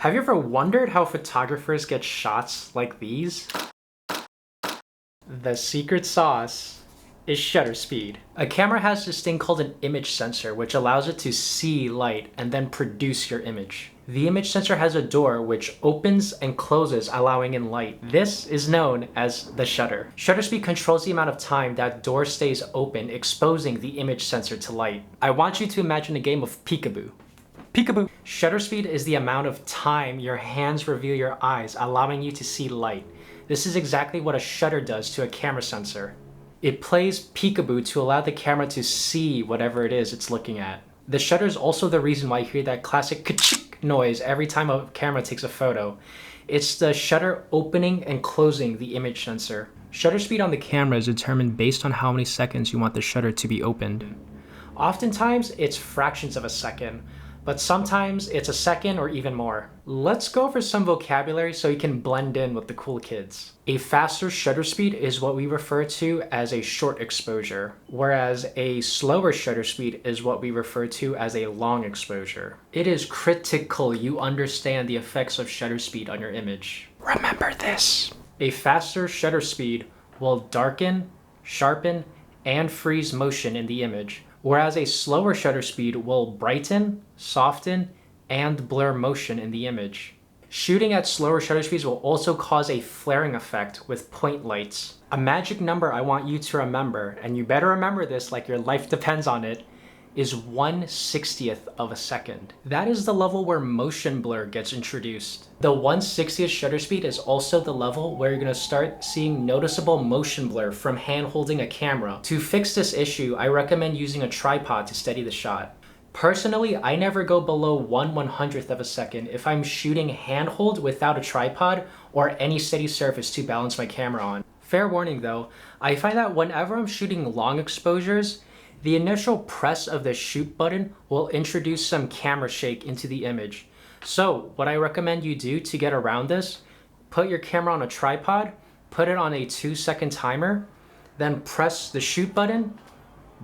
Have you ever wondered how photographers get shots like these? The secret sauce is shutter speed. A camera has this thing called an image sensor, which allows it to see light and then produce your image. The image sensor has a door which opens and closes, allowing in light. This is known as the shutter. Shutter speed controls the amount of time that door stays open, exposing the image sensor to light. I want you to imagine a game of peekaboo. Peekaboo. Shutter speed is the amount of time your hands reveal your eyes, allowing you to see light. This is exactly what a shutter does to a camera sensor. It plays peekaboo to allow the camera to see whatever it is it's looking at. The shutter is also the reason why you hear that classic ka-chick noise every time a camera takes a photo. It's the shutter opening and closing the image sensor. Shutter speed on the camera is determined based on how many seconds you want the shutter to be opened. Oftentimes, it's fractions of a second, but sometimes it's a second or even more. Let's go over some vocabulary so you can blend in with the cool kids. A faster shutter speed is what we refer to as a short exposure, whereas a slower shutter speed is what we refer to as a long exposure. It is critical you understand the effects of shutter speed on your image. Remember this. A faster shutter speed will darken, sharpen, and freeze motion in the image, whereas a slower shutter speed will brighten, soften, and blur motion in the image. Shooting at slower shutter speeds will also cause a flaring effect with point lights. A magic number I want you to remember, and you better remember this like your life depends on it, is 1/60th of a second. That is the level where motion blur gets introduced. The 1/60th shutter speed is also the level where you're gonna start seeing noticeable motion blur from hand holding a camera. To fix this issue, I recommend using a tripod to steady the shot. Personally, I never go below 1/100th of a second if I'm shooting handhold without a tripod or any steady surface to balance my camera on. Fair warning though, I find that whenever I'm shooting long exposures, the initial press of the shoot button will introduce some camera shake into the image. So what I recommend you do to get around this, put your camera on a tripod, put it on a 2-second timer, then press the shoot button,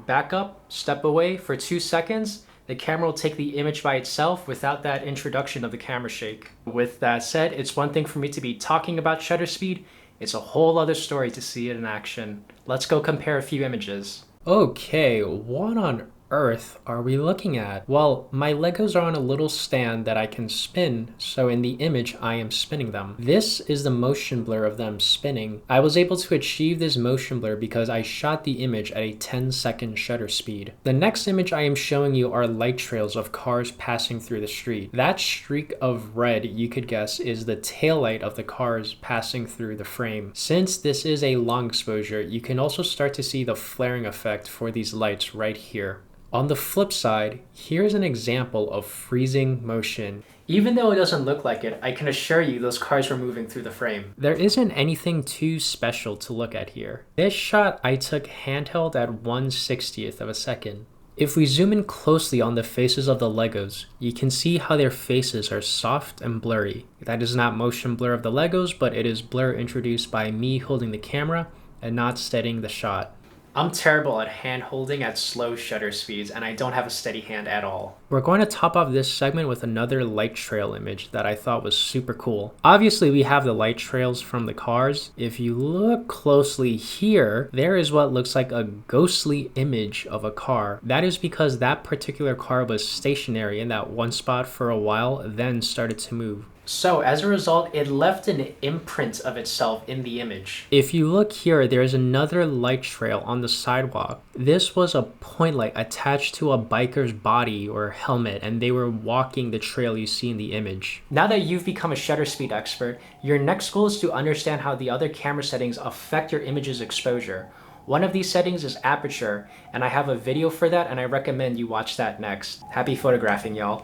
back up, step away for 2 seconds. The camera will take the image by itself without that introduction of the camera shake. With that said, it's one thing for me to be talking about shutter speed. It's a whole other story to see it in action. Let's go compare a few images. Okay, what on earth are we looking at? Well, my Legos are on a little stand that I can spin, so in the image I am spinning them. This is the motion blur of them spinning. I was able to achieve this motion blur because I shot the image at a 10-second shutter speed. The next image I am showing you are light trails of cars passing through the street. That streak of red, you could guess, is the taillight of the cars passing through the frame. Since this is a long exposure, you can also start to see the flaring effect for these lights right here. On the flip side, here's an example of freezing motion. Even though it doesn't look like it, I can assure you those cars were moving through the frame. There isn't anything too special to look at here. This shot I took handheld at 1/60th of a second. If we zoom in closely on the faces of the Legos, you can see how their faces are soft and blurry. That is not motion blur of the Legos, but it is blur introduced by me holding the camera and not steadying the shot. I'm terrible at hand holding at slow shutter speeds, and I don't have a steady hand at all. We're going to top off this segment with another light trail image that I thought was super cool. Obviously, we have the light trails from the cars. If you look closely here, there is what looks like a ghostly image of a car. That is because that particular car was stationary in that one spot for a while, then started to move. So as a result, it left an imprint of itself in the image. If you look here, there's another light trail on the sidewalk. This was a point light attached to a biker's body or helmet, and they were walking the trail you see in the image. Now that you've become a shutter speed expert, your next goal is to understand how the other camera settings affect your image's exposure. One of these settings is aperture, and I have a video for that, and I recommend you watch that next. Happy photographing, y'all.